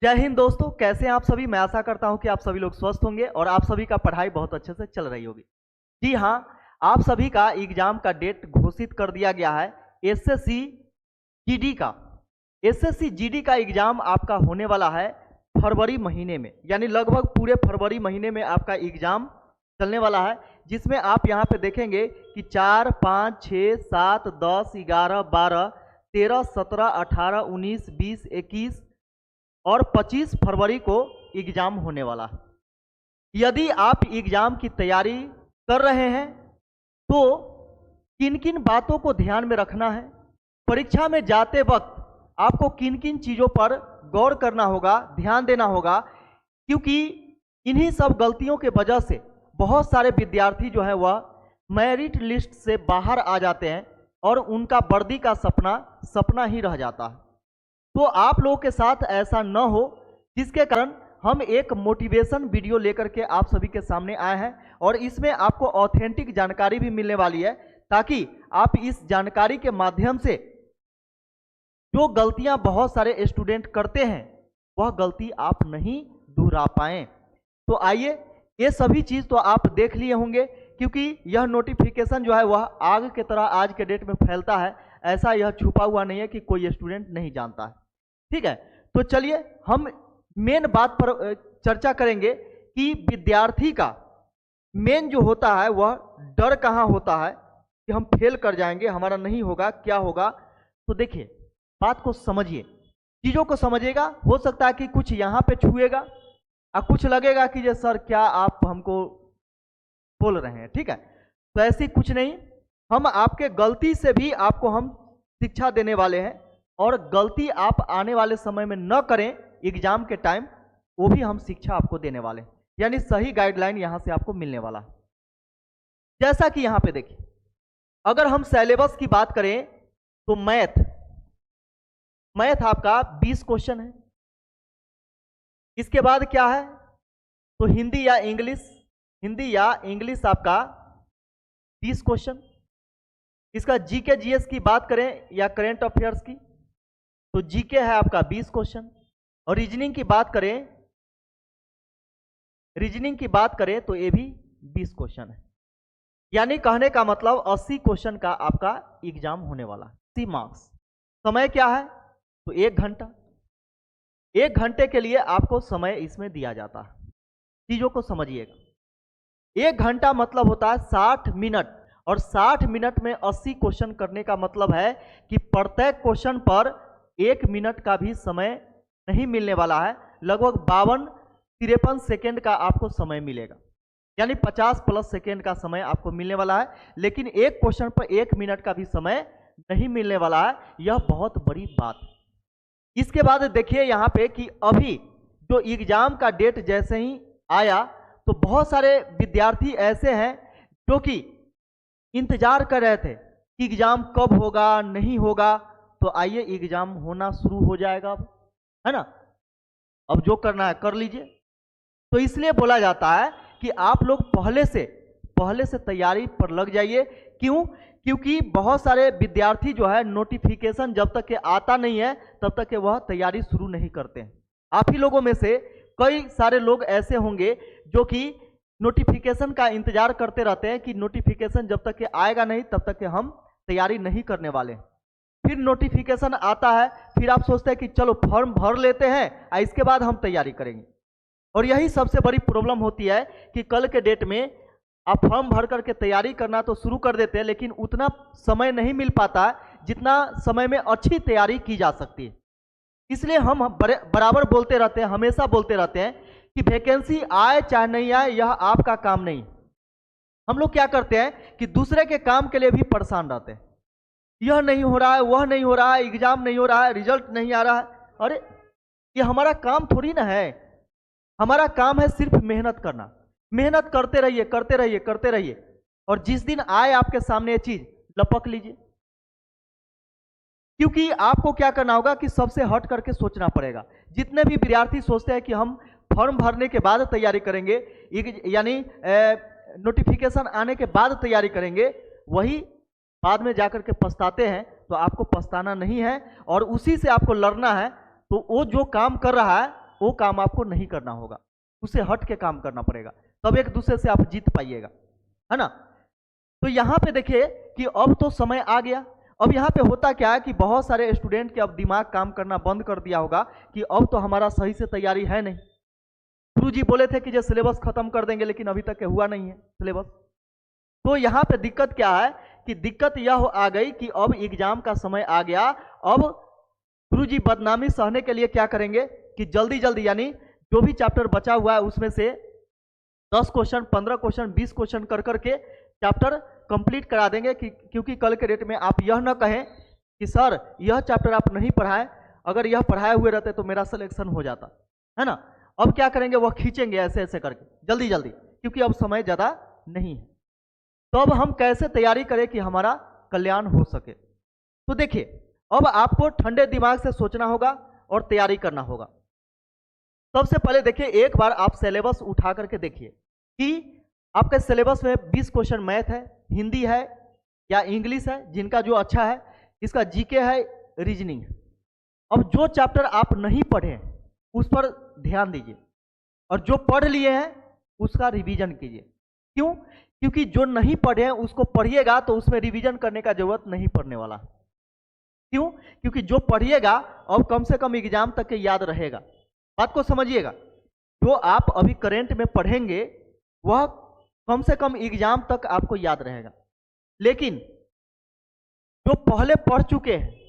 जय हिंद दोस्तों, कैसे हैं आप सभी। मैं आशा करता हूं कि आप सभी लोग स्वस्थ होंगे और आप सभी का पढ़ाई बहुत अच्छे से चल रही होगी। जी हाँ, आप सभी का एग्जाम का डेट घोषित कर दिया गया है। एसएससी जीडी का एग्जाम आपका होने वाला है फरवरी महीने में, यानी लगभग पूरे फरवरी महीने में आपका एग्जाम चलने वाला है, जिसमें आप यहाँ पे देखेंगे कि 4, 5, 6, 7, 10, 11, 12, 13, 17, 18, 19, 20, 21 और 25 फरवरी को एग्जाम होने वाला है। यदि आप एग्जाम की तैयारी कर रहे हैं तो किन किन बातों को ध्यान में रखना है, परीक्षा में जाते वक्त आपको किन किन चीज़ों पर गौर करना होगा, ध्यान देना होगा, क्योंकि इन्हीं सब गलतियों के वजह से बहुत सारे विद्यार्थी जो है वह मेरिट लिस्ट से बाहर आ जाते हैं और उनका वर्दी का सपना ही रह जाता है। तो आप लोगों के साथ ऐसा न हो, जिसके कारण हम एक मोटिवेशन वीडियो लेकर के आप सभी के सामने आए हैं और इसमें आपको ऑथेंटिक जानकारी भी मिलने वाली है, ताकि आप इस जानकारी के माध्यम से जो गलतियां बहुत सारे स्टूडेंट करते हैं वह गलती आप नहीं दोहरा पाएं। तो आइए, ये सभी चीज़ तो आप देख लिए होंगे, क्योंकि यह नोटिफिकेशन जो है वह आग की तरह आज के डेट में फैलता है। ऐसा यह छुपा हुआ नहीं है कि कोई स्टूडेंट नहीं जानता है। ठीक है, तो चलिए हम मेन बात पर चर्चा करेंगे कि विद्यार्थी का मेन जो होता है वह डर कहाँ होता है कि हम फेल कर जाएंगे, हमारा नहीं होगा, क्या होगा। तो देखिए, बात को समझिए, चीज़ों को समझिएगा। हो सकता है कि कुछ यहाँ पे छुएगा और कुछ लगेगा कि ये सर क्या आप हमको बोल रहे हैं। ठीक है, तो ऐसी कुछ नहीं, हम आपके गलती से भी आपको हम शिक्षा देने वाले हैं और गलती आप आने वाले समय में न करें एग्जाम के टाइम, वो भी हम शिक्षा आपको देने वाले हैं, यानी सही गाइडलाइन यहाँ से आपको मिलने वाला है। जैसा कि यहाँ पे देखिए, अगर हम सिलेबस की बात करें तो मैथ आपका 20 क्वेश्चन है। इसके बाद क्या है तो हिंदी या इंग्लिश आपका 20 क्वेश्चन। इसका जीके जीएस की बात करें या करंट अफेयर्स की तो जीके है आपका 20 क्वेश्चन। और रीजनिंग की बात करें तो ये भी 20 क्वेश्चन है। यानी कहने का मतलब 80 क्वेश्चन का आपका एग्जाम होने वाला है। 80 मार्क्स। समय क्या है तो 1 घंटा। 1 घंटे के लिए आपको समय इसमें दिया जाता है। चीजों को समझिएगा, 1 घंटा मतलब होता है 60 मिनट, और 60 मिनट में 80 क्वेश्चन करने का मतलब है कि प्रत्येक क्वेश्चन पर 1 मिनट का भी समय नहीं मिलने वाला है। लगभग 52-53 सेकेंड का आपको समय मिलेगा, यानी 50+ सेकेंड का समय आपको मिलने वाला है। लेकिन एक क्वेश्चन पर 1 मिनट का भी समय नहीं मिलने वाला है। यह बहुत बड़ी बात है। इसके बाद देखिए यहाँ पे कि अभी जो एग्जाम का डेट जैसे ही आया तो बहुत सारे विद्यार्थी ऐसे हैं जो कि इंतजार कर रहे थे कि एग्जाम कब होगा, नहीं होगा। तो आइए, एग्जाम होना शुरू हो जाएगा अब, है ना। अब जो करना है कर लीजिए। तो इसलिए बोला जाता है कि आप लोग पहले से तैयारी पर लग जाइए। क्यों? क्योंकि बहुत सारे विद्यार्थी जो है नोटिफिकेशन जब तक के आता नहीं है तब तक के वह तैयारी शुरू नहीं करते हैं। आप ही लोगों में से कई सारे लोग ऐसे होंगे जो कि नोटिफिकेशन का इंतजार करते रहते हैं कि नोटिफिकेशन जब तक के आएगा नहीं तब तक के हम तैयारी नहीं करने वाले। फिर नोटिफिकेशन आता है, फिर आप सोचते हैं कि चलो फॉर्म भर लेते हैं और इसके बाद हम तैयारी करेंगे। और यही सबसे बड़ी प्रॉब्लम होती है कि कल के डेट में आप फॉर्म भर करके तैयारी करना तो शुरू कर देते हैं, लेकिन उतना समय नहीं मिल पाता जितना समय में अच्छी तैयारी की जा सकती है। इसलिए हम बराबर बोलते रहते हैं, हमेशा बोलते रहते हैं कि वैकेंसी आए चाहे नहीं आए, यह आपका काम नहीं। हम लोग क्या करते हैं कि दूसरे के काम के लिए भी परेशान रहते हैं। यह नहीं हो रहा है, वह नहीं हो रहा है, एग्जाम नहीं हो रहा है, रिजल्ट नहीं आ रहा है। अरे, ये हमारा काम थोड़ी ना है। हमारा काम है सिर्फ मेहनत करना। मेहनत करते रहिए, और जिस दिन आए आपके सामने ये चीज, लपक लीजिए। क्योंकि आपको क्या करना होगा कि सबसे हट करके सोचना पड़ेगा। जितने भी विद्यार्थी सोचते हैं कि हम फॉर्म भरने के बाद तैयारी करेंगे, यानी नोटिफिकेशन आने के बाद तैयारी करेंगे, वही बाद में जाकर के पछताते हैं। तो आपको पछताना नहीं है और उसी से आपको लड़ना है। तो वो जो काम कर रहा है वो काम आपको नहीं करना होगा, उसे हट के काम करना पड़ेगा, तब एक दूसरे से आप जीत पाइएगा, है ना। तो यहाँ पे देखिए कि अब तो समय आ गया। अब यहाँ पे होता क्या है कि बहुत सारे स्टूडेंट के अब दिमाग काम करना बंद कर दिया होगा कि अब तो हमारा सही से तैयारी है नहीं। गुरुजी बोले थे कि जो सिलेबस खत्म कर देंगे, लेकिन अभी तक हुआ नहीं है सिलेबस। तो यहाँ पे दिक्कत क्या है कि दिक्कत यह आ गई कि अब एग्जाम का समय आ गया। अब गुरुजी बदनामी सहने के लिए क्या करेंगे कि जल्दी जल्दी, यानी जो भी चैप्टर बचा हुआ है उसमें से 10 क्वेश्चन, 15 क्वेश्चन, 20 क्वेश्चन कर करके चैप्टर कंप्लीट करा देंगे कि क्योंकि कल के डेट में आप यह न कहें कि सर यह चैप्टर आप नहीं पढ़ाए, अगर यह पढ़ाए हुए रहते तो मेरा सिलेक्शन हो जाता, है ना। अब क्या करेंगे, वह खींचेंगे ऐसे ऐसे करके जल्दी जल्दी, क्योंकि अब समय ज़्यादा नहीं है। तो अब हम कैसे तैयारी करें कि हमारा कल्याण हो सके। तो देखिए, अब आपको ठंडे दिमाग से सोचना होगा और तैयारी करना होगा। सबसे पहले देखिए, एक बार आप सिलेबस उठा करके देखिए कि आपके सिलेबस में 20 क्वेश्चन मैथ है, हिंदी है या इंग्लिश है, जिनका जो अच्छा है, इसका जीके है, रीजनिंग है। अब जो चैप्टर आप नहीं पढ़े उस पर ध्यान दीजिए, और जो पढ़ लिए हैं उसका रिवीजन कीजिए। क्यों? क्योंकि जो नहीं पढ़े हैं उसको पढ़िएगा तो उसमें रिवीजन करने का जरूरत नहीं पड़ने वाला। क्यों? क्योंकि जो पढ़िएगा अब कम से कम एग्जाम तक के याद रहेगा। बात को समझिएगा, जो आप अभी करेंट में पढ़ेंगे वह कम से कम एग्जाम तक आपको याद रहेगा, लेकिन जो पहले पढ़ चुके हैं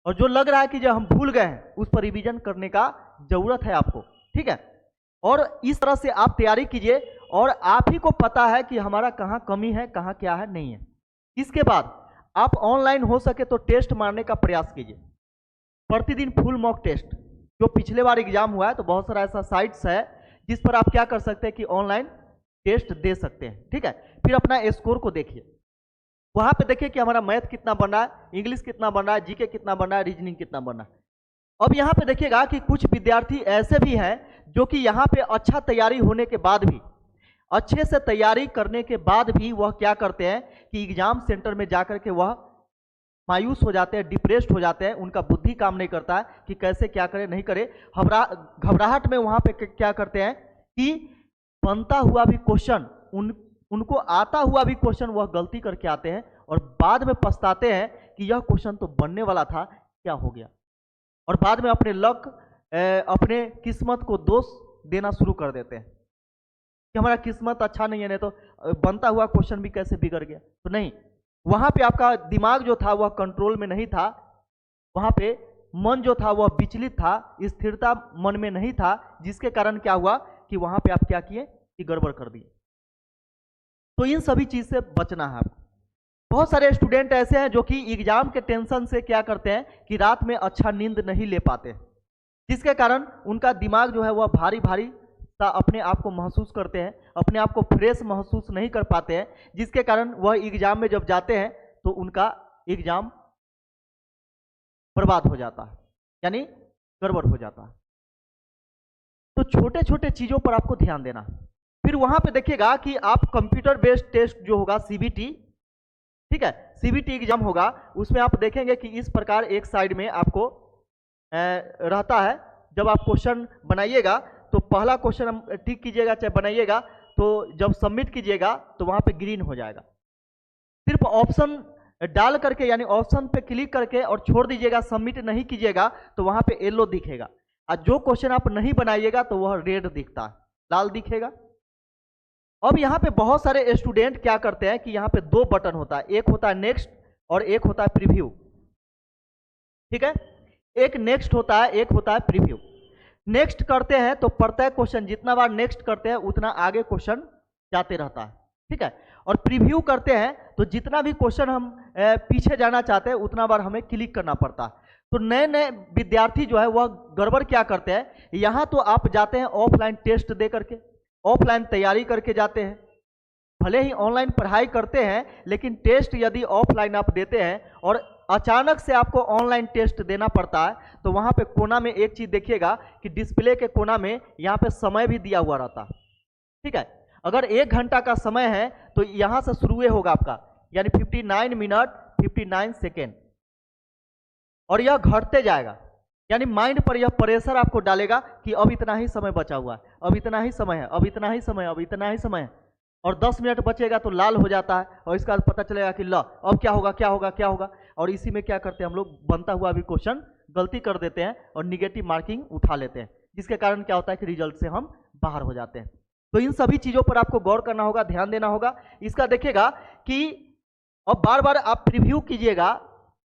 और जो लग रहा है कि जो हम भूल गए हैं, उस पर रिवीजन करने का जरूरत है आपको, ठीक है। और इस तरह से आप तैयारी कीजिए, और आप ही को पता है कि हमारा कहाँ कमी है, कहाँ क्या है, नहीं है। इसके बाद आप ऑनलाइन हो सके तो टेस्ट मारने का प्रयास कीजिए, प्रतिदिन फुल मॉक टेस्ट। जो पिछले बार एग्जाम हुआ है तो बहुत सारा ऐसा साइट्स है जिस पर आप क्या कर सकते हैं कि ऑनलाइन टेस्ट दे सकते हैं, ठीक है। फिर अपना स्कोर को देखिए, वहां पे देखिए कि हमारा मैथ कितना बन रहा है, इंग्लिश कितना बन रहा है, जीके कितना बन रहा है, रीजनिंग कितना बन रहा है। अब यहाँ पे देखिएगा कि कुछ विद्यार्थी ऐसे भी हैं जो कि यहाँ पे अच्छा तैयारी होने के बाद भी, अच्छे से तैयारी करने के बाद भी वह क्या करते हैं कि एग्जाम सेंटर में जाकर के वह मायूस हो जाते हैं, डिप्रेस्ड हो जाते हैं, उनका बुद्धि काम नहीं करता है कि कैसे क्या करे नहीं करे। घबराहट में वहाँ पे क्या करते हैं कि बनता हुआ भी क्वेश्चन, उनको आता हुआ भी क्वेश्चन वह गलती करके आते हैं, और बाद में पछताते हैं कि यह क्वेश्चन तो बनने वाला था, क्या हो गया। और बाद में अपने लक, अपने किस्मत को दोष देना शुरू कर देते हैं कि हमारा किस्मत अच्छा नहीं है, नहीं तो बनता हुआ क्वेश्चन भी कैसे बिगड़ गया। तो नहीं, वहाँ पे आपका दिमाग जो था वह कंट्रोल में नहीं था, वहाँ पे मन जो था वह विचलित था, स्थिरता मन में नहीं था, जिसके कारण क्या हुआ कि वहाँ पे आप क्या किए कि गड़बड़ कर दिए। तो इन सभी चीज़ से बचना है आपको। बहुत सारे स्टूडेंट ऐसे हैं जो कि एग्जाम के टेंशन से क्या करते हैं कि रात में अच्छा नींद नहीं ले पाते, जिसके कारण उनका दिमाग जो है वह भारी भारी सा अपने आप को महसूस करते हैं, अपने आप को फ्रेश महसूस नहीं कर पाते हैं, जिसके कारण वह एग्जाम में जब जाते हैं तो उनका एग्जाम बर्बाद हो जाता है, यानी गड़बड़ हो जाता है। तो छोटे छोटे चीज़ों पर आपको ध्यान देना। फिर वहाँ पे देखिएगा कि आप कंप्यूटर बेस्ड टेस्ट जो होगा सीबीटी, ठीक है, सीबीटी एग्जाम होगा, उसमें आप देखेंगे कि इस प्रकार एक साइड में आपको रहता है। जब आप क्वेश्चन बनाइएगा तो पहला क्वेश्चन हम टिक कीजिएगा चाहे बनाइएगा, तो जब सबमिट कीजिएगा तो वहाँ पे ग्रीन हो जाएगा। सिर्फ ऑप्शन डाल करके, यानी ऑप्शन पे क्लिक करके और छोड़ दीजिएगा, सबमिट नहीं कीजिएगा तो वहाँ पे येलो दिखेगा, और जो क्वेश्चन आप नहीं बनाइएगा तो वह रेड दिखता है, लाल दिखेगा। अब यहाँ पे बहुत सारे स्टूडेंट क्या करते हैं कि यहाँ पे 2 बटन होता है, एक होता है नेक्स्ट और एक होता है प्रीव्यू, ठीक है। एक नेक्स्ट होता है, एक होता है प्रीव्यू। नेक्स्ट करते हैं तो प्रत्येक क्वेश्चन जितना बार नेक्स्ट करते हैं उतना आगे क्वेश्चन जाते रहता है, ठीक है। और प्रीव्यू करते हैं तो जितना भी क्वेश्चन हम पीछे जाना चाहते हैं उतना बार हमें क्लिक करना पड़ता है। तो नए नए विद्यार्थी जो है वह गड़बड़ क्या करते हैं, यहाँ तो आप जाते हैं ऑफलाइन टेस्ट दे करके, ऑफलाइन तैयारी करके जाते हैं, भले ही ऑनलाइन पढ़ाई करते हैं, लेकिन टेस्ट यदि ऑफलाइन आप देते हैं और अचानक से आपको ऑनलाइन टेस्ट देना पड़ता है, तो वहाँ पे कोना में एक चीज़ देखिएगा कि डिस्प्ले के कोना में यहाँ पे समय भी दिया हुआ रहता है, ठीक है। अगर 1 घंटा का समय है तो यहाँ से शुरू होगा आपका, यानी 59 मिनट 59 सेकेंड, और यह घटते जाएगा। यानी माइंड पर यह प्रेशर आपको डालेगा कि अब इतना ही समय बचा हुआ है, अब इतना ही समय है, अब इतना ही समय है, अब इतना ही समय है, और 10 मिनट बचेगा तो लाल हो जाता है, और इसका पता चलेगा कि ला अब क्या होगा क्या होगा क्या होगा, और इसी में क्या करते हैं हम लोग, बनता हुआ भी क्वेश्चन गलती कर देते हैं और निगेटिव मार्किंग उठा लेते हैं, जिसके कारण क्या होता है कि रिजल्ट से हम बाहर हो जाते हैं। तो इन सभी चीज़ों पर आपको गौर करना होगा, ध्यान देना होगा। इसका देखिएगा कि अब बार बार आप प्रीव्यू कीजिएगा,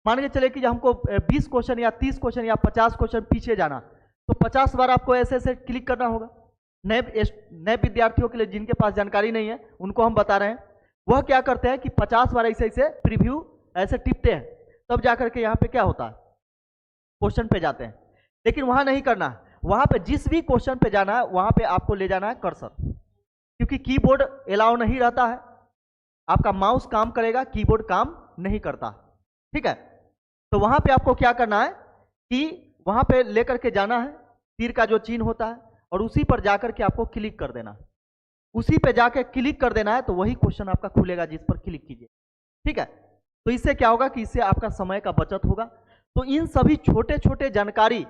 मान के चले कि हमको 20 क्वेश्चन या 30 क्वेश्चन या 50 क्वेश्चन पीछे जाना, तो 50 बार आपको ऐसे ऐसे क्लिक करना होगा। नए विद्यार्थियों के लिए जिनके पास जानकारी नहीं है उनको हम बता रहे हैं, वह क्या करते हैं कि 50 बार ऐसे ऐसे प्रीव्यू ऐसे टिपते हैं, तब जाकर के यहाँ पे क्या होता है, क्वेश्चन पे जाते हैं। लेकिन वहां नहीं करना है, वहां पे जिस भी क्वेश्चन पे जाना है वहां पे आपको ले जाना है कर्सर, क्योंकि कीबोर्ड अलाउ नहीं रहता है, आपका माउस काम करेगा, कीबोर्ड काम नहीं करता, ठीक है। तो वहां पे आपको क्या करना है कि वहां पे लेकर के जाना है, तीर का जो चिन्ह होता है, और उसी पर जाकर के आपको क्लिक कर देना है, उसी पे जाके क्लिक कर देना है, तो वही क्वेश्चन आपका खुलेगा जिस पर क्लिक कीजिए, ठीक है। तो इससे क्या होगा कि इससे आपका समय का बचत होगा। तो इन सभी छोटे छोटे जानकारी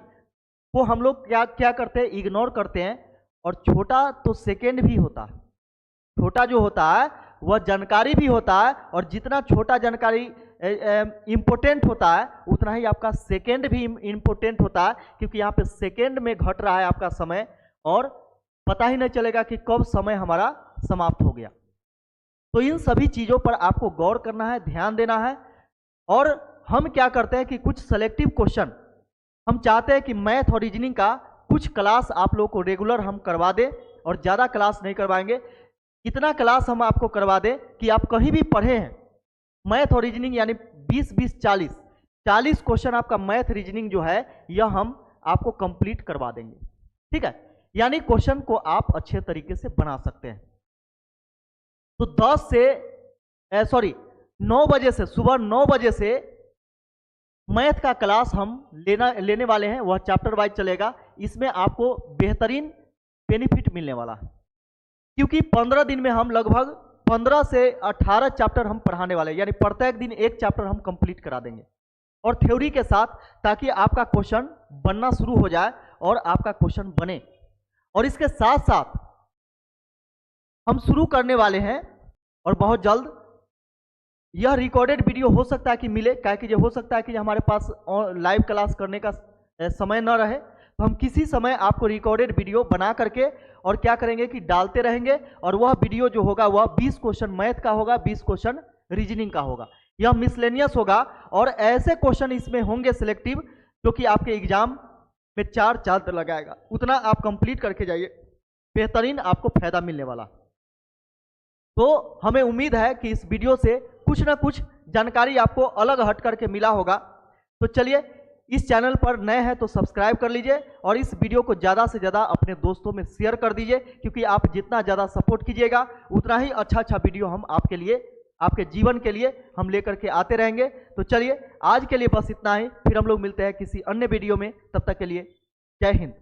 को हम लोग क्या क्या करते हैं, इग्नोर करते हैं, और छोटा तो सेकेंड भी होता है, छोटा जो होता है वह जानकारी भी होता है, और जितना छोटा जानकारी इम्पोर्टेंट होता है उतना ही आपका सेकेंड भी इम्पोर्टेंट होता है, क्योंकि यहाँ पे सेकेंड में घट रहा है आपका समय, और पता ही नहीं चलेगा कि कब समय हमारा समाप्त हो गया। तो इन सभी चीज़ों पर आपको गौर करना है, ध्यान देना है। और हम क्या करते हैं कि कुछ सेलेक्टिव क्वेश्चन हम चाहते हैं कि मैथ और रीजनिंग का कुछ क्लास आप लोग को रेगुलर हम करवा दें, और ज़्यादा क्लास नहीं करवाएंगे, इतना क्लास हम आपको करवा दें कि आप कहीं भी पढ़े हैं मैथ और रीजनिंग, यानी 20-20-40 क्वेश्चन आपका मैथ रीजनिंग जो है यह हम आपको कंप्लीट करवा देंगे, ठीक है। यानी क्वेश्चन को आप अच्छे तरीके से बना सकते हैं। तो 9 बजे से, सुबह 9 बजे से मैथ का क्लास हम लेने वाले हैं, वह चैप्टर वाइज चलेगा। इसमें आपको बेहतरीन बेनिफिट मिलने वाला है, क्योंकि 15 दिन में हम लगभग 15 से 18 चैप्टर हम पढ़ाने वाले हैं, यानी प्रत्येक दिन एक चैप्टर हम कंप्लीट करा देंगे, और थ्योरी के साथ, ताकि आपका क्वेश्चन बनना शुरू हो जाए और आपका क्वेश्चन बने। और इसके साथ साथ हम शुरू करने वाले हैं, और बहुत जल्द यह रिकॉर्डेड वीडियो हो सकता है कि मिले, क्या कि हो सकता है कि हमारे पास लाइव क्लास करने का समय न रहे, तो हम किसी समय आपको रिकॉर्डेड वीडियो बना करके और क्या करेंगे कि डालते रहेंगे, और वह वीडियो जो होगा वह 20 क्वेश्चन मैथ का होगा, 20 क्वेश्चन रीजनिंग का होगा, यह मिसलेनियस होगा, और ऐसे क्वेश्चन इसमें होंगे सिलेक्टिव जो कि आपके एग्जाम में 4 चांद लगाएगा। उतना आप कंप्लीट करके जाइए, बेहतरीन आपको फायदा मिलने वाला। तो हमें उम्मीद है कि इस वीडियो से कुछ ना कुछ जानकारी आपको अलग हट करके मिला होगा। तो चलिए, इस चैनल पर नए हैं तो सब्सक्राइब कर लीजिए, और इस वीडियो को ज़्यादा से ज़्यादा अपने दोस्तों में शेयर कर दीजिए, क्योंकि आप जितना ज़्यादा सपोर्ट कीजिएगा उतना ही अच्छा वीडियो हम आपके लिए, आपके जीवन के लिए हम लेकर के आते रहेंगे। तो चलिए, आज के लिए बस इतना ही, फिर हम लोग मिलते हैं किसी अन्य वीडियो में, तब तक के लिए जय हिंद।